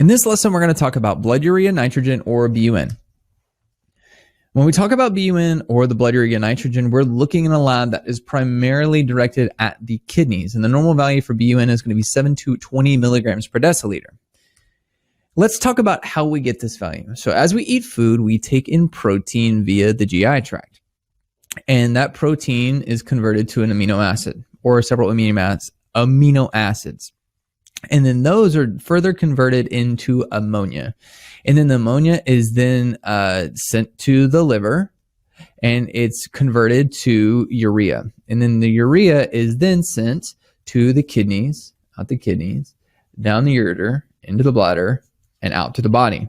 this lesson, we're going to talk about blood urea nitrogen, or BUN. When we talk about BUN or the blood urea nitrogen, we're looking in a lab that is primarily directed at the kidneys. And the normal value for BUN is going to be 7 to 20 milligrams per deciliter. Let's talk about how we get this value. So as we eat food, we take in protein via the GI tract. And that protein is converted to an amino acid or several amino acids. And then those are further converted into ammonia. And then the ammonia is then sent to the liver, and it's converted to urea. And then the urea is then sent to the kidneys, out the kidneys, down the ureter, into the bladder, and out to the body.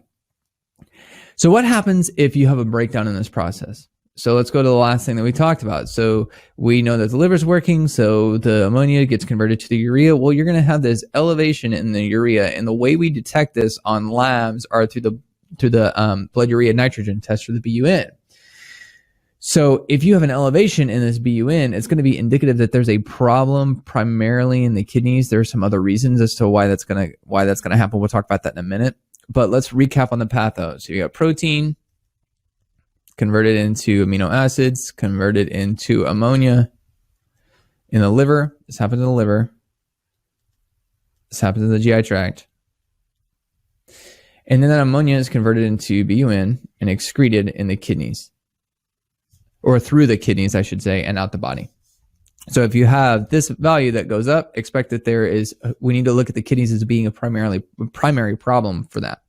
So what happens if you have a breakdown in this process? So let's go to the last thing that we talked about. So we know that the liver's working, so the ammonia gets converted to the urea. Well, you're going to have this elevation in the urea, and the way we detect this on labs are through the blood urea nitrogen test for the BUN. So if you have an elevation in this BUN, it's going to be indicative that there's a problem primarily in the kidneys. There are some other reasons as to why that's going to happen. We'll talk about that in a minute. But let's recap on the patho. So you got protein converted into amino acids, converted into ammonia in the liver. This happens in the liver. This happens in the GI tract. And then that ammonia is converted into BUN and excreted in the kidneys, or through the kidneys, I should say, and out the body. So if you have this value that goes up, expect that we need to look at the kidneys as being a primary problem for that.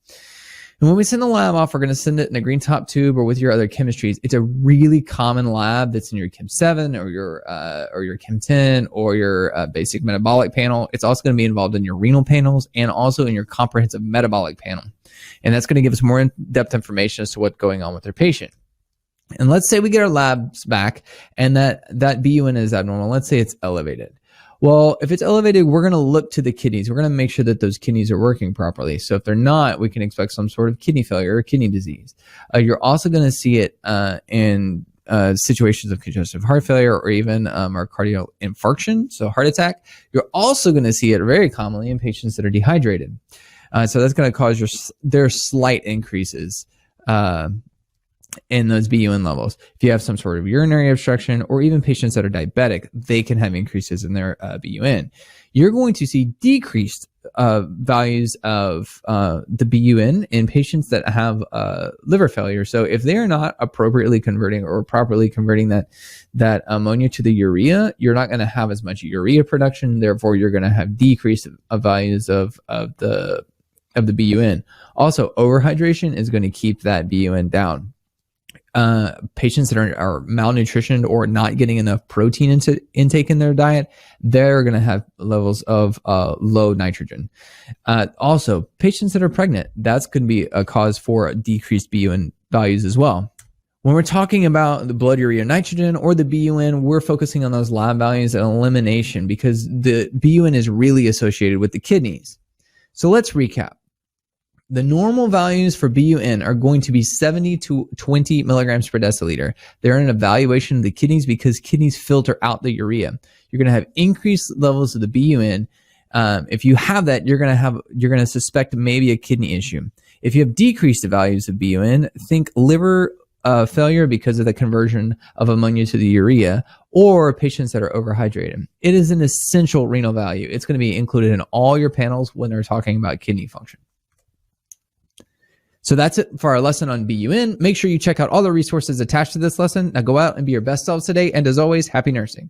And when we send the lab off, we're going to send it in a green top tube or with your other chemistries. It's a really common lab that's in your Chem 7 or your Chem 10 or your basic metabolic panel. It's also going to be involved in your renal panels and also in your comprehensive metabolic panel. And that's going to give us more in-depth information as to what's going on with their patient. And let's say we get our labs back and that BUN is abnormal. Let's say it's elevated. Well, if it's elevated, we're going to look to the kidneys. We're going to make sure that those kidneys are working properly. So if they're not, we can expect some sort of kidney failure or kidney disease. You're also going to see it in situations of congestive heart failure or even myocardial infarction, so heart attack. You're also going to see it very commonly in patients that are dehydrated. So that's going to cause their slight increases in those BUN levels. If you have some sort of urinary obstruction or even patients that are diabetic, they can have increases in their BUN. You're going to see decreased values of the BUN in patients that have liver failure. So if they're not appropriately converting or properly converting that ammonia to the urea, you're not going to have as much urea production. Therefore, you're going to have decreased values of the BUN. Also, overhydration is going to keep that BUN down. Patients that are malnutritioned or not getting enough protein intake in their diet, they're going to have levels of low nitrogen. Also, patients that are pregnant, that's going to be a cause for decreased BUN values as well. When we're talking about the blood urea nitrogen or the BUN, we're focusing on those lab values and elimination because the BUN is really associated with the kidneys. So let's recap. The normal values for BUN are going to be 70 to 20 milligrams per deciliter. They're in an evaluation of the kidneys because kidneys filter out the urea. You're going to have increased levels of the BUN. If you have that, you're going to suspect maybe a kidney issue. If you have decreased values of BUN, think liver failure because of the conversion of ammonia to the urea, or patients that are overhydrated. It is an essential renal value. It's going to be included in all your panels when they're talking about kidney function. So that's it for our lesson on BUN. Make sure you check out all the resources attached to this lesson. Now go out and be your best selves today. And as always, happy nursing.